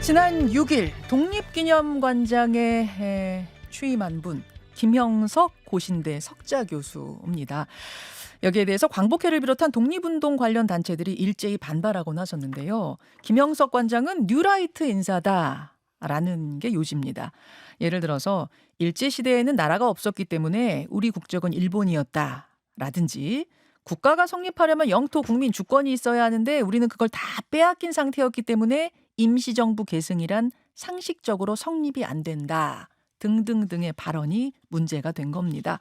지난 6일 독립기념관장에 취임한 분 김형석 고신대 석좌 교수입니다. 여기에 대해서 광복회를 비롯한 독립운동 관련 단체들이 일제히 반발하고 나섰는데요. 김형석 관장은 뉴라이트 인사다라는 게 요지입니다. 예를 들어서 일제시대에는 나라가 없었기 때문에 우리 국적은 일본이었다라든지 국가가 성립하려면 영토, 국민, 주권이 있어야 하는데 우리는 그걸 다 빼앗긴 상태였기 때문에 임시정부 계승이란 상식적으로 성립이 안 된다 등등등의 발언이 문제가 된 겁니다.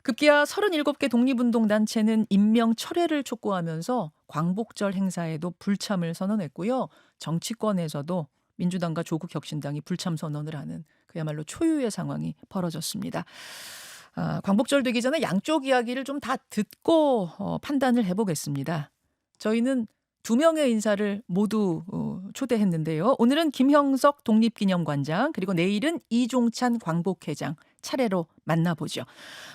급기야 37개 독립운동단체는 임명 철회를 촉구하면서 광복절 행사에도 불참을 선언했고요. 정치권에서도 민주당과 조국혁신당이 불참 선언을 하는 그야말로 초유의 상황이 벌어졌습니다. 광복절 되기 전에 양쪽 이야기를 좀 다 듣고 판단을 해보겠습니다. 저희는 2명의 인사를 모두 초대했는데요. 오늘은 김형석 독립기념관장 그리고 내일은 이종찬 광복회장 차례로 만나보죠.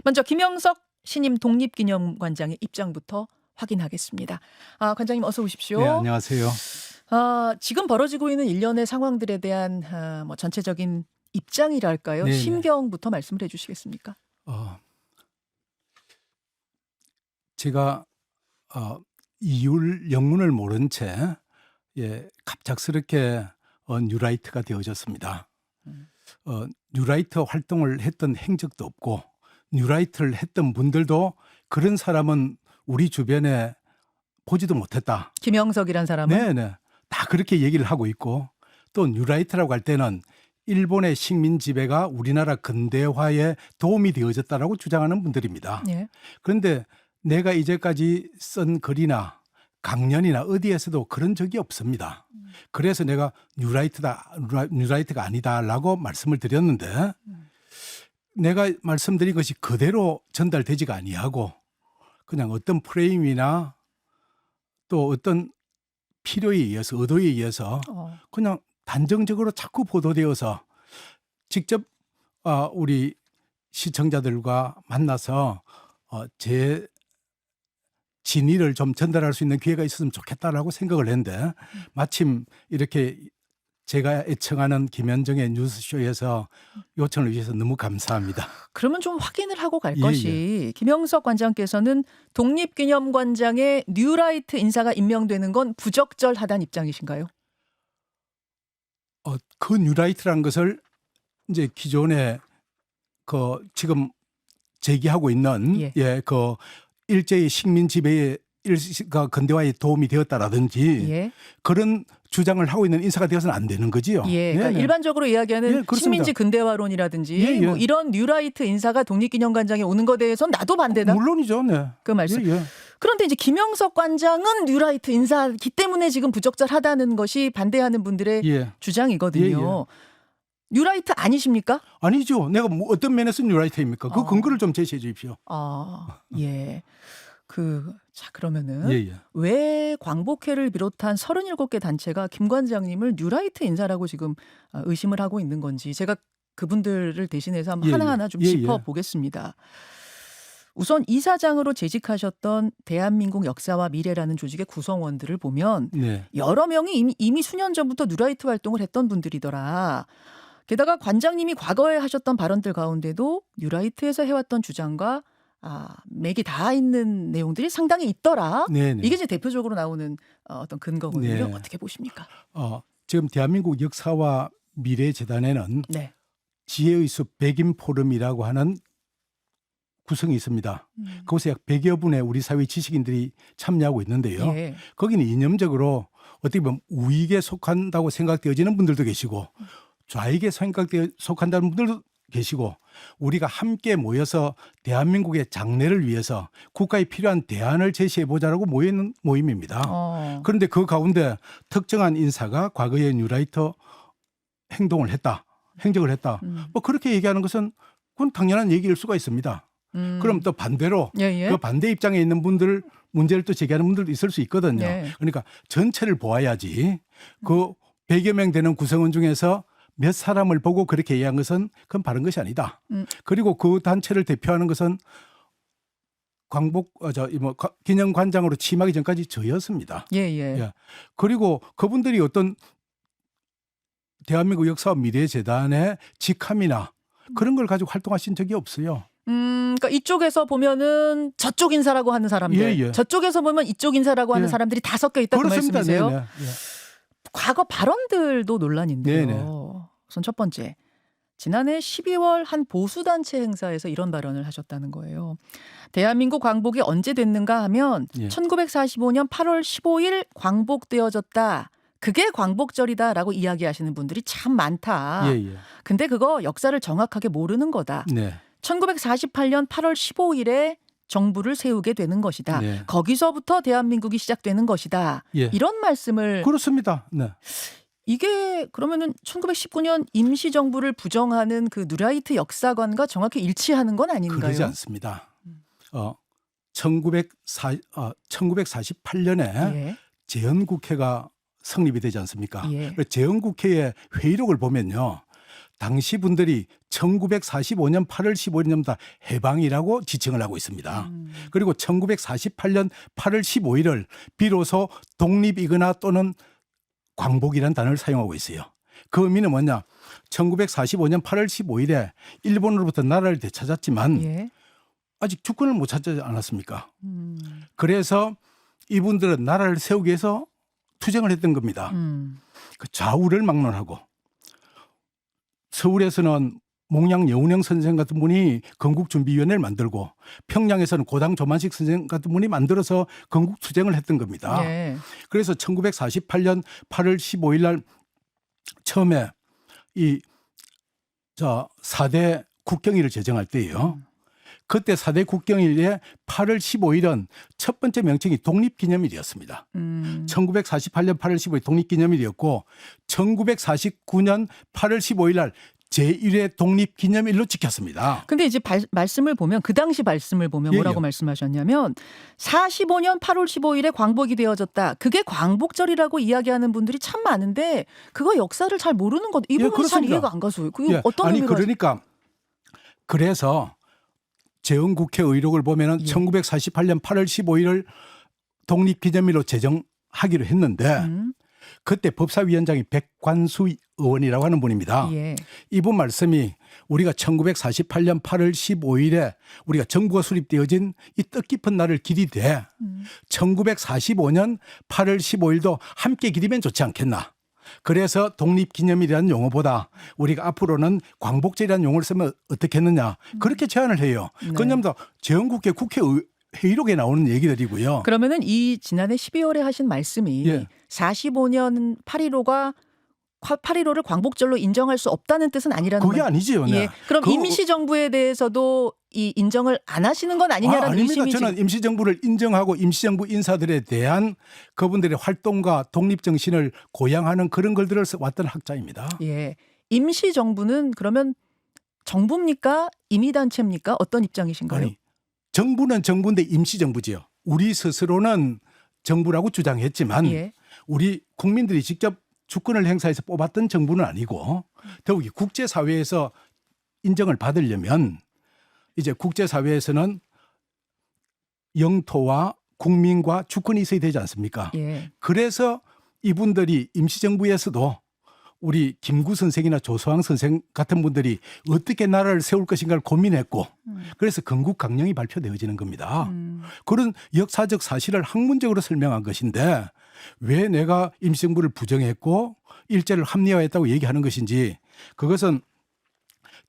먼저 김형석 신임 독립기념관장의 입장부터 확인하겠습니다. 관장님 어서 오십시오. 네, 안녕하세요. 지금 벌어지고 있는 일련의 상황들에 대한 전체적인 입장이랄까요? 네네. 심경부터 말씀을 해주시겠습니까? 제가 이율 영문을 모른 채 갑작스럽게 뉴라이트가 되어졌습니다. 뉴라이트 활동을 했던 행적도 없고 뉴라이트를 했던 분들도 그런 사람은 우리 주변에 보지도 못했다. 김형석이란 사람은? 네네. 다 그렇게 얘기를 하고 있고 또 뉴라이트라고 할 때는 일본의 식민 지배가 우리나라 근대화에 도움이 되어졌다라고 주장하는 분들입니다. 예. 그런데 내가 이제까지 쓴 글이나 강연이나 어디에서도 그런 적이 없습니다. 그래서 내가 뉴라이트가 아니다라고 말씀을 드렸는데 내가 말씀드린 것이 그대로 전달되지가 아니하고 그냥 어떤 프레임이나 또 어떤 필요에 의해서 의도에 의해서 그냥 단정적으로 자꾸 보도되어서 직접 우리 시청자들과 만나서 제 진의를 좀 전달할 수 있는 기회가 있었으면 좋겠다라고 생각을 했는데 마침 이렇게 제가 애청하는 김현정의 뉴스쇼에서 요청을 주셔서 너무 감사합니다. 그러면 좀 확인을 하고 갈 예, 것이 김형석 관장께서는 독립기념관장에 뉴라이트 인사가 임명되는 건 부적절하다는 입장이신가요? 그 뉴라이트라는 것을 이제 기존에 지금 제기하고 있는 그 일제의 식민 지배에 근대화에 도움이 되었다라든지 그런 주장을 하고 있는 인사가 되어서는 안 되는 거지요. 그러니까 일반적으로 이야기하는 그렇습니다. 식민지 근대화론이라든지 뭐 이런 뉴라이트 인사가 독립기념관장에 오는 것에 대해서는 나도 반대다. 물론이죠. 네. 그 말씀. 그런데 이제 김형석 관장은 뉴라이트 인사기 때문에 지금 부적절하다는 것이 반대하는 분들의 주장이거든요. 뉴라이트 아니십니까? 아니죠. 내가 어떤 면에서 뉴라이트입니까? 그 근거를 좀 제시해 주십시오. 자 그러면은 왜 광복회를 비롯한 37개 단체가 김 관장님을 뉴라이트 인사라고 지금 의심을 하고 있는 건지 제가 그분들을 대신해서 한번 하나하나 좀 짚어보겠습니다. 우선 이사장으로 재직하셨던 대한민국 역사와 미래라는 조직의 구성원들을 보면 여러 명이 이미 수년 전부터 뉴라이트 활동을 했던 분들이더라. 게다가 관장님이 과거에 하셨던 발언들 가운데도 뉴라이트에서 해왔던 주장과 맥이 다 있는 내용들이 상당히 있더라. 이게 이제 대표적으로 나오는 어떤 근거거든요. 어떻게 보십니까? 지금 대한민국 역사와 미래재단에는 지혜의 숲 백인 포럼이라고 하는 구성이 있습니다. 그곳에 약 100여 분의 우리 사회 지식인들이 참여하고 있는데요. 거기는 이념적으로 어떻게 보면 우익에 속한다고 생각되어지는 분들도 계시고 좌익에 속한다는 분들도 계시고 우리가 함께 모여서 대한민국의 장래를 위해서 국가에 필요한 대안을 제시해보자라고 모여있는 모임입니다. 그런데 그 가운데 특정한 인사가 과거에 뉴라이트 행적을 했다. 뭐 그렇게 얘기하는 것은 그건 당연한 얘기일 수가 있습니다. 그럼 또 반대로 그 반대 입장에 있는 분들 문제를 또 제기하는 분들도 있을 수 있거든요. 그러니까 전체를 보아야지 그 100여 명 되는 구성원 중에서 몇 사람을 보고 그렇게 얘기한 것은 그건 바른 것이 아니다. 그리고 그 단체를 대표하는 것은 기념관장으로 취임하기 전까지 저였습니다. 그리고 그분들이 어떤 대한민국 역사와 미래재단의 직함이나 그런 걸 가지고 활동하신 적이 없어요. 그러니까 이쪽에서 보면은 저쪽 인사라고 하는 사람들, 예, 예. 저쪽에서 보면 이쪽 인사라고 하는 예. 사람들이 다 섞여 있다 그 그렇습니다. 말씀이세요? 네네. 예. 과거 발언들도 논란인데요. 네네. 우선 첫 번째, 지난해 12월 한 보수단체 행사에서 이런 발언을 하셨다는 거예요. 대한민국 광복이 언제 됐는가 하면 예. 1945년 8월 15일 광복되어졌다. 그게 광복절이다라고 이야기하시는 분들이 참 많다. 예, 예. 근데 그거 역사를 정확하게 모르는 거다. 네. 1948년 8월 15일에 정부를 세우게 되는 것이다. 네. 거기서부터 대한민국이 시작되는 것이다. 예. 이런 말씀을 그렇습니다. 네. 이게 그러면은 1919년 임시정부를 부정하는 그 누라이트 역사관과 정확히 일치하는 건 아닌가요? 그러지 않습니다. 1948년에 예. 재헌국회가 성립이 되지 않습니까? 예. 재헌국회의 회의록을 보면요. 당시 분들이 1945년 8월 15일부터 해방이라고 지칭을 하고 있습니다. 그리고 1948년 8월 15일을 비로소 독립이거나 또는 광복이라는 단어를 사용하고 있어요. 그 의미는 뭐냐? 1945년 8월 15일에 일본으로부터 나라를 되찾았지만 예. 아직 주권을 못 찾지 않았습니까? 그래서 이분들은 나라를 세우기 위해서 투쟁을 했던 겁니다. 그 좌우를 막론하고 서울에서는 몽양 여운형 선생 같은 분이 건국준비위원회를 만들고 평양에서는 고당 조만식 선생 같은 분이 만들어서 건국투쟁을 했던 겁니다. 예. 그래서 1948년 8월 15일 날 처음에 이 4대 국경일을 제정할 때예요. 그때 4대 국경일에 8월 15일은 첫 번째 명칭이 독립기념일이었습니다. 1948년 8월 15일 독립기념일이었고 1949년 8월 15일 날 제1회 독립기념일로 지켰습니다. 근데 이제 말씀을 보면 그 당시 말씀을 보면 뭐라고 말씀하셨냐면 45년 8월 15일에 광복이 되어졌다. 그게 광복절이라고 이야기하는 분들이 참 많은데 그거 역사를 잘 모르는 것. 이 부분이 잘 이해가 안 가서요. 그게 어떤 아니 의미로 그러니까 그래서 재헌국회 의록을 보면은 1948년 8월 15일을 독립기념일로 제정하기로 했는데 그때 법사위원장이 백관수 의원이라고 하는 분입니다. 예. 이분 말씀이 우리가 1948년 8월 15일에 우리가 정부가 수립되어진 이 뜻깊은 날을 기리되 1945년 8월 15일도 함께 기리면 좋지 않겠나. 그래서 독립기념일이라는 용어보다 우리가 앞으로는 광복절이라는 용어를 쓰면 어떻겠느냐. 그렇게 제안을 해요. 그건 다 재헌국회 국회 회의록에 나오는 얘기들이고요. 그러면은 이 지난해 12월에 하신 말씀이 45년 8.15가 8.15를 광복절로 인정할 수 없다는 뜻은 아니라는 그게 말. 아니지요. 네. 예. 그럼 임시정부에 대해서도 이 인정을 안 하시는 건 아니냐라는 아닙니다. 의심이 저는 임시정부를 인정하고 임시정부 인사들에 대한 그분들의 활동과 독립정신을 고양하는 그런 글들을 왔던 학자입니다. 예. 임시정부는 그러면 정부입니까? 임의단체입니까? 어떤 입장이신가요? 아니, 정부는 정부인데 임시정부지요. 우리 스스로는 정부라고 주장했지만 우리 국민들이 직접 주권을 행사해서 뽑았던 정부는 아니고 더욱이 국제사회에서 인정을 받으려면 이제 국제사회에서는 영토와 국민과 주권이 있어야 되지 않습니까? 그래서 이분들이 임시정부에서도 우리 김구 선생이나 조소왕 선생 같은 분들이 어떻게 나라를 세울 것인가를 고민했고 그래서 건국강령이 발표되어지는 겁니다. 그런 역사적 사실을 학문적으로 설명한 것인데 왜 내가 임시정부를 부정했고 일제를 합리화했다고 얘기하는 것인지 그것은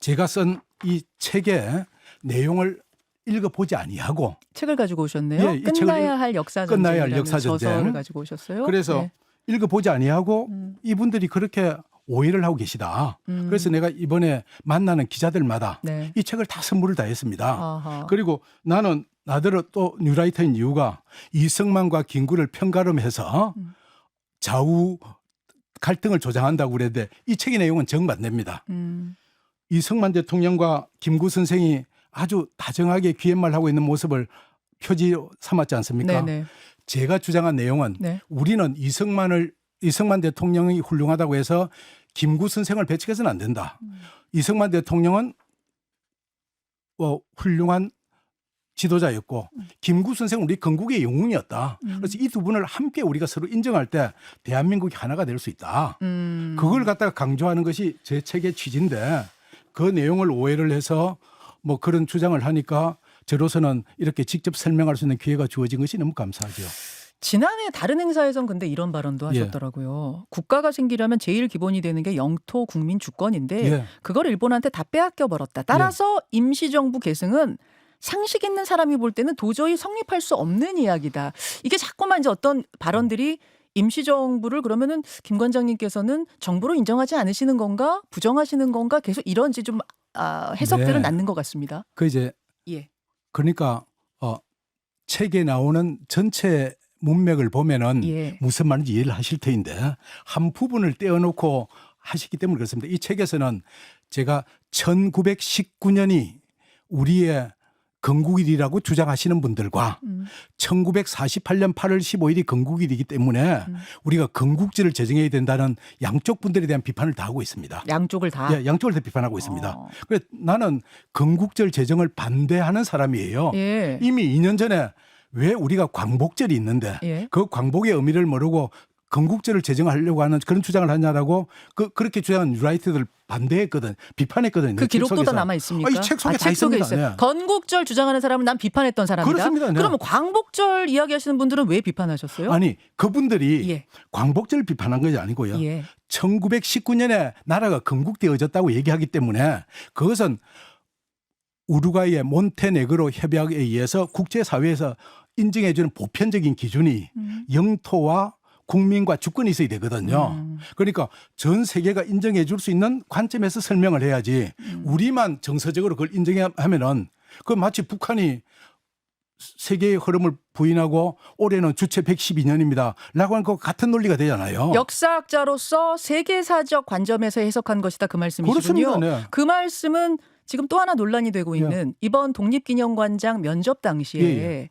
제가 쓴 이 책의 내용을 읽어보지 아니하고 책을 가지고 오셨네요. 예, 끝나야 할 역사전쟁이라는 저서를 가지고 오셨어요. 그래서 읽어보지 아니하고 이분들이 그렇게 오해를 하고 계시다. 그래서 내가 이번에 만나는 기자들마다 이 책을 다 선물을 다 했습니다. 아하. 그리고 나는 나더러 또 뉴라이터인 이유가 이승만과 김구를 편가름해서 좌우 갈등을 조장한다고 그랬는데 이 책의 내용은 정반대입니다. 이승만 대통령과 김구 선생이 아주 다정하게 귀옛말하고 있는 모습을 표지 삼았지 않습니까? 네네. 제가 주장한 내용은 우리는 이승만 대통령이 훌륭하다고 해서 김구 선생을 배척해서는 안 된다. 이승만 대통령은 훌륭한 지도자였고 김구 선생은 우리 건국의 영웅이었다. 그래서 이 두 분을 함께 우리가 서로 인정할 때 대한민국이 하나가 될 수 있다. 그걸 갖다가 강조하는 것이 제 책의 취지인데 그 내용을 오해를 해서 뭐 그런 주장을 하니까 저로서는 이렇게 직접 설명할 수 있는 기회가 주어진 것이 너무 감사하죠. 지난해 다른 행사에선 근데 이런 발언도 하셨더라고요. 국가가 생기려면 제일 기본이 되는 게 영토 국민 주권인데 그걸 일본한테 다 빼앗겨 버렸다. 따라서 임시정부 계승은 상식 있는 사람이 볼 때는 도저히 성립할 수 없는 이야기다. 이게 자꾸만 이제 어떤 발언들이 임시정부를 그러면은 김 관장님께서는 정부로 인정하지 않으시는 건가? 부정하시는 건가? 계속 이런 이제 좀 해석들은 낳는 것 같습니다. 그 이제 그러니까 책에 나오는 전체 문맥을 보면은 무슨 말인지 이해를 하실 터인데 한 부분을 떼어놓고 하시기 때문에 그렇습니다. 이 책에서는 제가 1919년이 우리의 건국일이라고 주장하시는 분들과 1948년 8월 15일이 건국일이기 때문에 우리가 건국지를 제정해야 된다는 양쪽 분들에 대한 비판을 다 하고 있습니다. 양쪽을 다? 예, 양쪽을 다 비판하고 있습니다. 그래서 나는 건국절 제정을 반대하는 사람이에요. 이미 2년 전에 왜 우리가 광복절이 있는데 그 광복의 의미를 모르고 건국절을 제정하려고 하는 그런 주장을 하냐라고 그렇게 주장한 뉴라이트들 반대했거든, 비판했거든요. 그 기록도 다 남아 있습니까? 이 책 속에 다 책 속에 있습니다. 있어요. 건국절 주장하는 사람은 난 비판했던 사람이다. 그렇습니다. 그러면 광복절 이야기하시는 분들은 왜 비판하셨어요? 아니 그분들이 광복절을 비판한 것이 아니고요. 1919년에 나라가 건국되어졌다고 얘기하기 때문에 그것은 우루과이의 몬테네그로 협약에 의해서 국제사회에서 인정해주는 보편적인 기준이 영토와 국민과 주권이 있어야 되거든요. 그러니까 전 세계가 인정해 줄 수 있는 관점에서 설명을 해야지 우리만 정서적으로 그걸 인정하면은 그 마치 북한이 세계의 흐름을 부인하고 올해는 주체 112년입니다. 라고 하는 것 같은 논리가 되잖아요. 역사학자로서 세계사적 관점에서 해석한 것이다 그 말씀이시군요. 그렇습니다. 그 말씀은 지금 또 하나 논란이 되고 있는 이번 독립기념관장 면접 당시에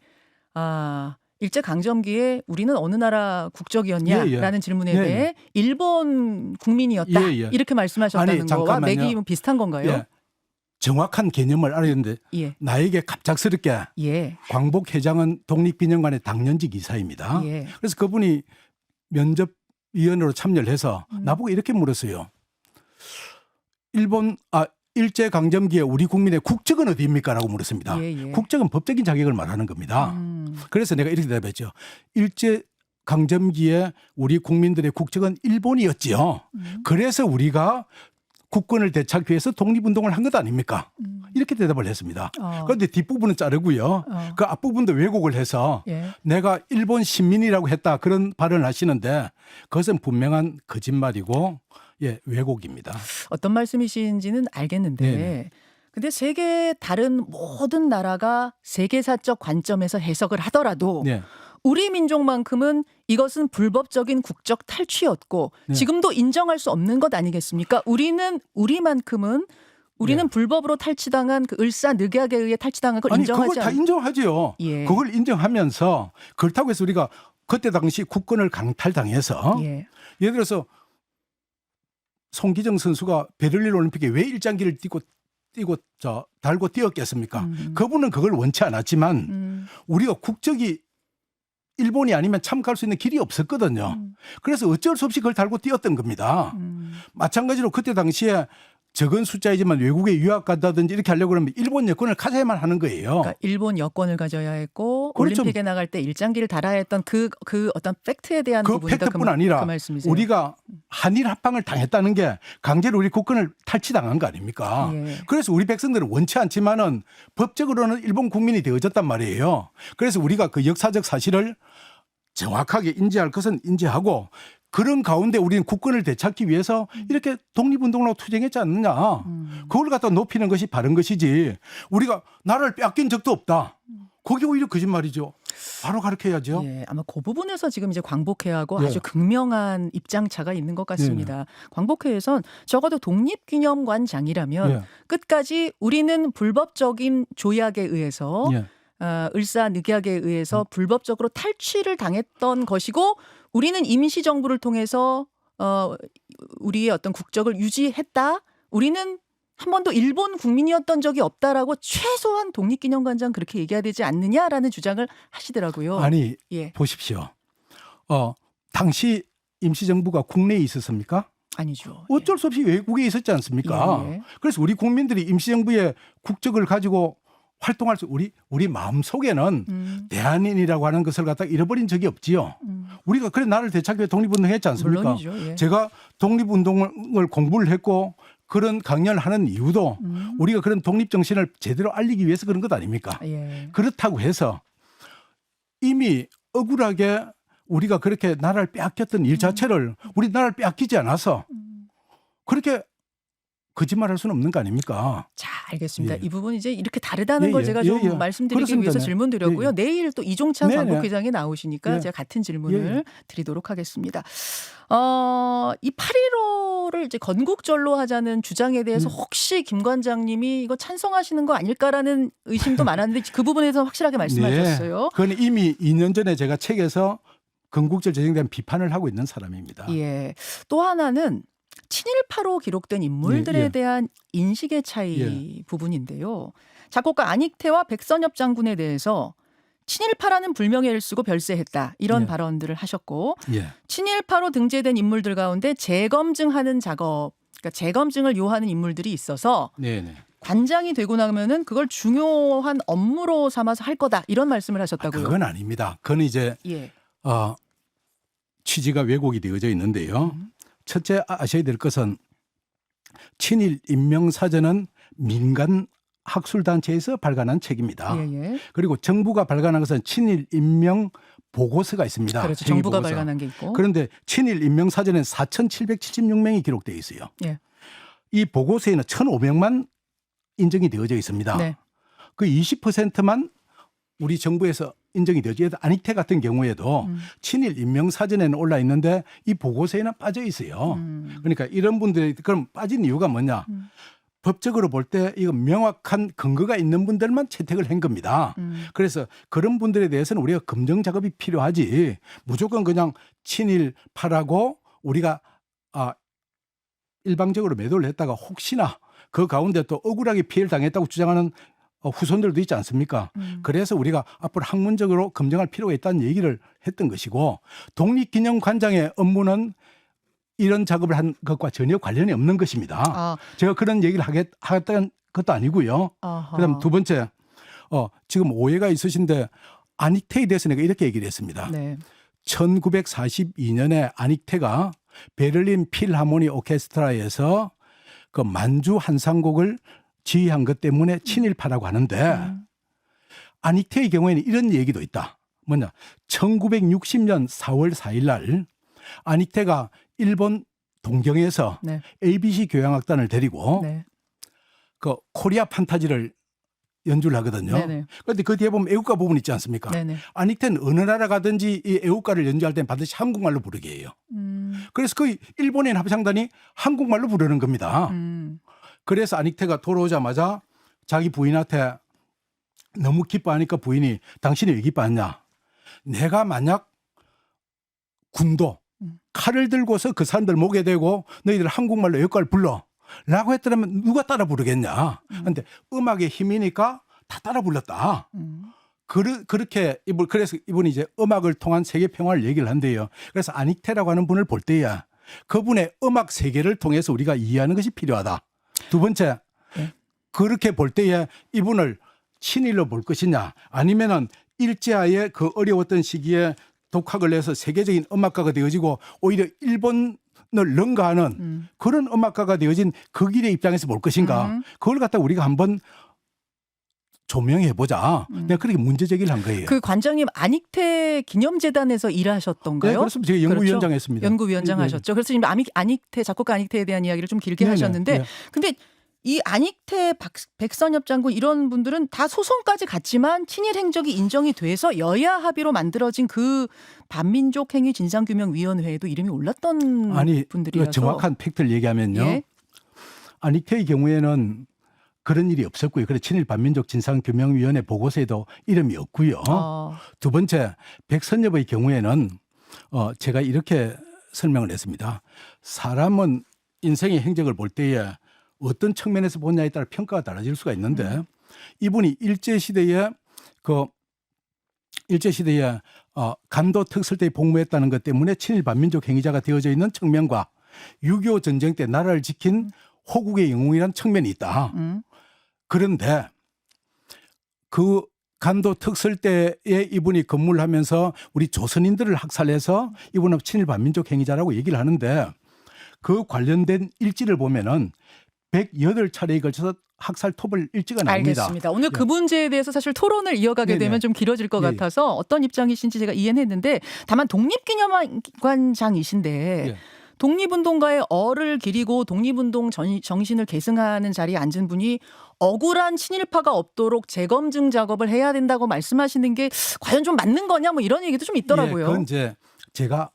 일제강점기에 우리는 어느 나라 국적이었냐라는 질문에 대해 일본 국민이었다. 이렇게 말씀하셨다는 거와 맥이 비슷한 건가요? 정확한 개념을 알아야 되는데 나에게 갑작스럽게 광복회장은 독립기념관의 당년직 이사입니다. 그래서 그분이 면접위원으로 참여를 해서 나보고 이렇게 물었어요. 일제강점기에 우리 국민의 국적은 어디입니까? 라고 물었습니다. 국적은 법적인 자격을 말하는 겁니다. 그래서 내가 이렇게 대답했죠. 일제강점기에 우리 국민들의 국적은 일본이었지요. 그래서 우리가 국권을 되찾기 위해서 독립운동을 한 것 아닙니까? 이렇게 대답을 했습니다. 그런데 뒷부분은 자르고요. 그 앞부분도 왜곡을 해서 내가 일본 시민이라고 했다 그런 발언을 하시는데 그것은 분명한 거짓말이고 왜곡입니다. 어떤 말씀이신지는 알겠는데 근데 세계 다른 모든 나라가 세계사적 관점에서 해석을 하더라도 우리 민족만큼은 이것은 불법적인 국적 탈취였고 지금도 인정할 수 없는 것 아니겠습니까? 우리만큼은 불법으로 탈취당한 그 을사늑약에 의해 탈취당한 걸 인정하지 그걸 다 인정하죠. 그걸 인정하면서 그렇다고 해서 우리가 그때 당시 국권을 강탈당해서 예를 들어서 송기정 선수가 베를린 올림픽에 왜 일장기를 달고 뛰었겠습니까? 그분은 그걸 원치 않았지만 우리가 국적이 일본이 아니면 참가할 수 있는 길이 없었거든요. 그래서 어쩔 수 없이 그걸 달고 뛰었던 겁니다. 마찬가지로 그때 당시에 적은 숫자이지만 외국에 유학 간다든지 이렇게 하려고 그러면 일본 여권을 가져야만 하는 거예요. 그러니까 일본 여권을 가져야 했고 올림픽에 나갈 때 일장기를 달아야 했던 그 어떤 팩트에 대한 그 부분이다. 팩트뿐 아니라 그 말씀이세요. 우리가 한일 합방을 당했다는 게 강제로 우리 국권을 탈취당한 거 아닙니까? 그래서 우리 백성들은 원치 않지만은 법적으로는 일본 국민이 되어졌단 말이에요. 그래서 우리가 그 역사적 사실을 정확하게 인지할 것은 인지하고 그런 가운데 우리는 국권을 되찾기 위해서 이렇게 독립운동을 하고 투쟁했지 않느냐. 그걸 갖다 높이는 것이 바른 것이지. 우리가 나라를 빼앗긴 적도 없다. 그게 오히려 거짓말이죠. 바로 가르쳐야죠. 아마 그 부분에서 지금 이제 광복회하고 아주 극명한 입장차가 있는 것 같습니다. 광복회에선 적어도 독립기념관장이라면 끝까지 우리는 불법적인 조약에 의해서 을사늑약에 의해서 불법적으로 탈취를 당했던 것이고 우리는 임시정부를 통해서 우리의 어떤 국적을 유지했다. 우리는 한 번도 일본 국민이었던 적이 없다라고 최소한 독립기념관장 그렇게 얘기해야 되지 않느냐라는 주장을 하시더라고요. 아니 보십시오. 당시 임시정부가 국내에 있었습니까? 아니죠. 어쩔 수 없이 외국에 있었지 않습니까? 그래서 우리 국민들이 임시정부의 국적을 가지고 활동할 수 우리 마음속에는 대한인이라고 하는 것을 갖다 잃어버린 적이 없지요. 우리가 그래 나를 되찾기 위해 독립운동했지 않습니까? 물론이죠. 제가 독립운동을 공부를 했고 그런 강연을 하는 이유도 우리가 그런 독립정신을 제대로 알리기 위해서 그런 것 아닙니까? 그렇다고 해서 이미 억울하게 우리가 그렇게 나라를 빼앗겼던 일 자체를 우리 나라를 빼앗기지 않아서 그렇게 거짓말할 수는 없는 거 아닙니까? 자, 알겠습니다. 이 부분 이제 이렇게 다르다는 걸 제가 좀 말씀드리기 그렇습니다. 위해서 질문드렸고요. 내일 또 이종찬 네네. 광복회장이 나오시니까 제가 같은 질문을 드리도록 하겠습니다. 이 8.15를 이제 건국절로 하자는 주장에 대해서 혹시 김 관장님이 이거 찬성하시는 거 아닐까라는 의심도 많았는데 그 부분에서 확실하게 말씀하셨어요. 그건 이미 2년 전에 제가 책에서 건국절 제정에 대한 비판을 하고 있는 사람입니다. 또 하나는 친일파로 기록된 인물들에 대한 인식의 차이 부분인데요. 작곡가 안익태와 백선엽 장군에 대해서 친일파라는 불명예를 쓰고 별세했다. 이런 발언들을 하셨고 친일파로 등재된 인물들 가운데 재검증하는 작업, 그러니까 재검증을 요하는 인물들이 있어서 관장이 되고 나면은 그걸 중요한 업무로 삼아서 할 거다. 이런 말씀을 하셨다고요. 그건 아닙니다. 그건 이제 취지가 왜곡이 되어져 있는데요. 첫째 아셔야 될 것은 친일 인명사전은 민간 학술단체에서 발간한 책입니다. 그리고 정부가 발간한 것은 친일 인명 보고서가 있습니다. 그렇죠. 정부가 발간한 게 있고. 그런데 친일 인명사전에는 4,776명이 기록되어 있어요. 이 보고서에는 1,500만 인정이 되어져 있습니다. 그 20%만 우리 정부에서 인정이 되죠. 안익태 같은 경우에도 친일 인명사전에는 올라 있는데 이 보고서에는 빠져 있어요. 그러니까 이런 분들이 그럼 빠진 이유가 뭐냐. 법적으로 볼 때 이거 명확한 근거가 있는 분들만 채택을 한 겁니다. 그래서 그런 분들에 대해서는 우리가 검증 작업이 필요하지 무조건 그냥 친일파라고 우리가 일방적으로 매도를 했다가 혹시나 그 가운데 또 억울하게 피해를 당했다고 주장하는 후손들도 있지 않습니까? 그래서 우리가 앞으로 학문적으로 검증할 필요가 있다는 얘기를 했던 것이고 독립기념관장의 업무는 이런 작업을 한 것과 전혀 관련이 없는 것입니다. 제가 그런 얘기를 하겠다는 것도 아니고요. 그다음 두 번째, 지금 오해가 있으신데 안익태에 대해서 내가 이렇게 얘기를 했습니다. 1942년에 안익태가 베를린 필하모니 오케스트라에서 그 만주 한상곡을 지휘한 것 때문에 친일파라고 하는데 안익태의 경우에는 이런 얘기도 있다. 뭐냐? 1960년 4월 4일 날 안익태가 일본 동경에서 ABC 교향악단을 데리고 그 코리아 판타지를 연주를 하거든요. 그런데 그 뒤에 보면 애국가 부분 있지 않습니까? 안익태는 어느 나라 가든지 이 애국가를 연주할 때는 반드시 한국말로 부르게 해요. 그래서 그 일본인 합창단이 한국말로 부르는 겁니다. 그래서 안익태가 돌아오자마자 자기 부인한테 너무 기뻐하니까 부인이 당신이 왜 기뻐하냐? 내가 만약 군도 칼을 들고서 그 사람들 목에 대고 너희들 한국말로 애국가를 불러 라고 했더라면 누가 따라 부르겠냐? 그런데 음악의 힘이니까 다 따라 불렀다. 그렇게 그래서 이분이 이제 음악을 통한 세계 평화를 얘기를 한대요. 그래서 안익태라고 하는 분을 볼 때야 그분의 음악 세계를 통해서 우리가 이해하는 것이 필요하다. 두 번째, 그렇게 볼 때에 이분을 친일로 볼 것이냐 아니면은 일제하에 그 어려웠던 시기에 독학을 해서 세계적인 음악가가 되어지고 오히려 일본을 능가하는 그런 음악가가 되어진 그 길의 입장에서 볼 것인가. 그걸 갖다 우리가 한번 조명해보자. 내가 그렇게 문제 제기를 한 거예요. 그 관장님 안익태 기념재단에서 일하셨던가요? 네, 그렇습니다. 제가 연구위원장 했습니다. 연구위원장 하셨죠. 그래서 지금 안익태 작곡가 안익태에 대한 이야기를 좀 길게 하셨는데 근데 이 안익태, 백선엽 장군 이런 분들은 다 소송까지 갔지만 친일 행적이 인정이 돼서 여야 합의로 만들어진 그 반민족 행위 진상규명위원회에도 이름이 올랐던 분들이라서. 정확한 팩트를 얘기하면요. 안익태의 경우에는 그런 일이 없었고요. 그래서 친일 반민족 진상규명위원회 보고서에도 이름이 없고요. 두 번째, 백선엽의 경우에는 제가 이렇게 설명을 했습니다. 사람은 인생의 행적을 볼 때에 어떤 측면에서 보냐에 따라 평가가 달라질 수가 있는데 이분이 일제시대에 간도 특설대에 복무했다는 것 때문에 친일 반민족 행위자가 되어져 있는 측면과 6.25 전쟁 때 나라를 지킨 호국의 영웅이라는 측면이 있다. 그런데 그 간도 특설대에 이분이 근무를 하면서 우리 조선인들을 학살해서 이분은 친일 반민족 행위자라고 얘기를 하는데 그 관련된 일지를 보면은 108차례에 걸쳐서 학살 토벌 일지가 나옵니다. 알겠습니다. 오늘 그 문제에 대해서 사실 토론을 이어가게 되면 좀 길어질 것 같아서 어떤 입장이신지 제가 이해는 했는데 다만 독립기념관장이신데 독립운동가의 얼을 기리고 독립운동 정신을 계승하는 자리에 앉은 분이 억울한 친일파가 없도록 재검증 작업을 해야 된다고 말씀하시는 게 과연 좀 맞는 거냐 뭐 이런 얘기도 좀 있더라고요. 그건 이제 제가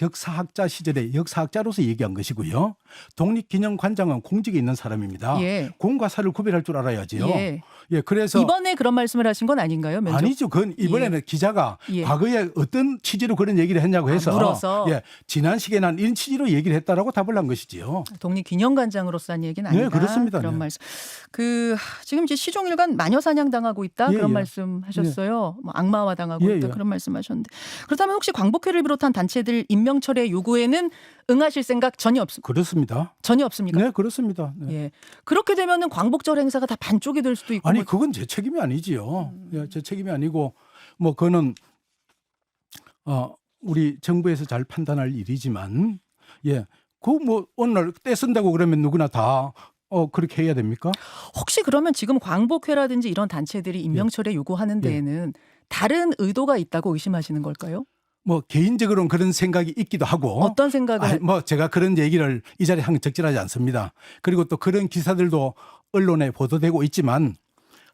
역사학자 시절에 역사학자로서 얘기한 것이고요. 독립기념관장은 공직에 있는 사람입니다. 공과 사를 구별할 줄 알아야지요. 그래서 이번에 그런 말씀을 하신 건 아닌가요? 면접? 아니죠. 그건 이번에는 기자가 과거에 어떤 취지로 그런 얘기를 했냐고 해서 물어서 지난 시기에 난 이런 취지로 얘기를 했다라고 답을 한 것이지요. 독립기념관장으로서 한 얘기는 아니다. 네, 그렇습니다. 그런 말씀. 지금 이제 시종일관 마녀사냥 당하고 있다 그런 말씀하셨어요. 뭐 악마화 당하고 있다 그런 말씀하셨는데 그렇다면 혹시 광복회를 비롯한 단체들 임명철회 요구에는 응하실 생각 전혀 없습니까? 그렇습니다. 전혀 없습니까? 네, 그렇습니다. 그렇게 되면은 광복절 행사가 다 반쪽이 될 수도 있고. 아니 그건 제 책임이 아니지요. 제 책임이 아니고 뭐 그거는 우리 정부에서 잘 판단할 일이지만 그 뭐 오늘 떼쓴다고 그러면 누구나 다 그렇게 해야 됩니까? 혹시 그러면 지금 광복회라든지 이런 단체들이 임명철회 요구하는 데에는 다른 의도가 있다고 의심하시는 걸까요? 뭐 개인적으로는 그런 생각이 있기도 하고 어떤 생각을? 뭐 제가 그런 얘기를 이 자리에 하는 게 적절하지 않습니다. 그리고 또 그런 기사들도 언론에 보도되고 있지만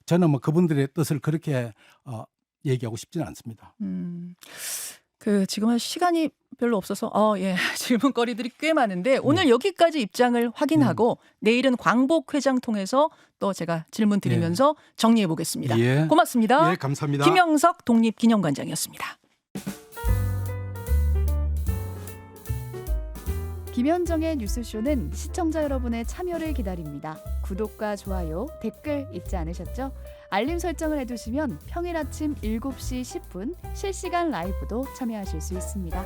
저는 뭐 그분들의 뜻을 그렇게 얘기하고 싶지는 않습니다. 지금 시간이 별로 없어서 질문거리들이 꽤 많은데 오늘 여기까지 입장을 확인하고 내일은 광복회장 통해서 또 제가 질문 드리면서 정리해 보겠습니다. 고맙습니다. 감사합니다. 김영석 독립기념관장이었습니다. 김현정의 뉴스쇼는 시청자 여러분의 참여를 기다립니다. 구독과 좋아요, 댓글 잊지 않으셨죠? 알림 설정을 해두시면 평일 아침 7시 10분 실시간 라이브도 참여하실 수 있습니다.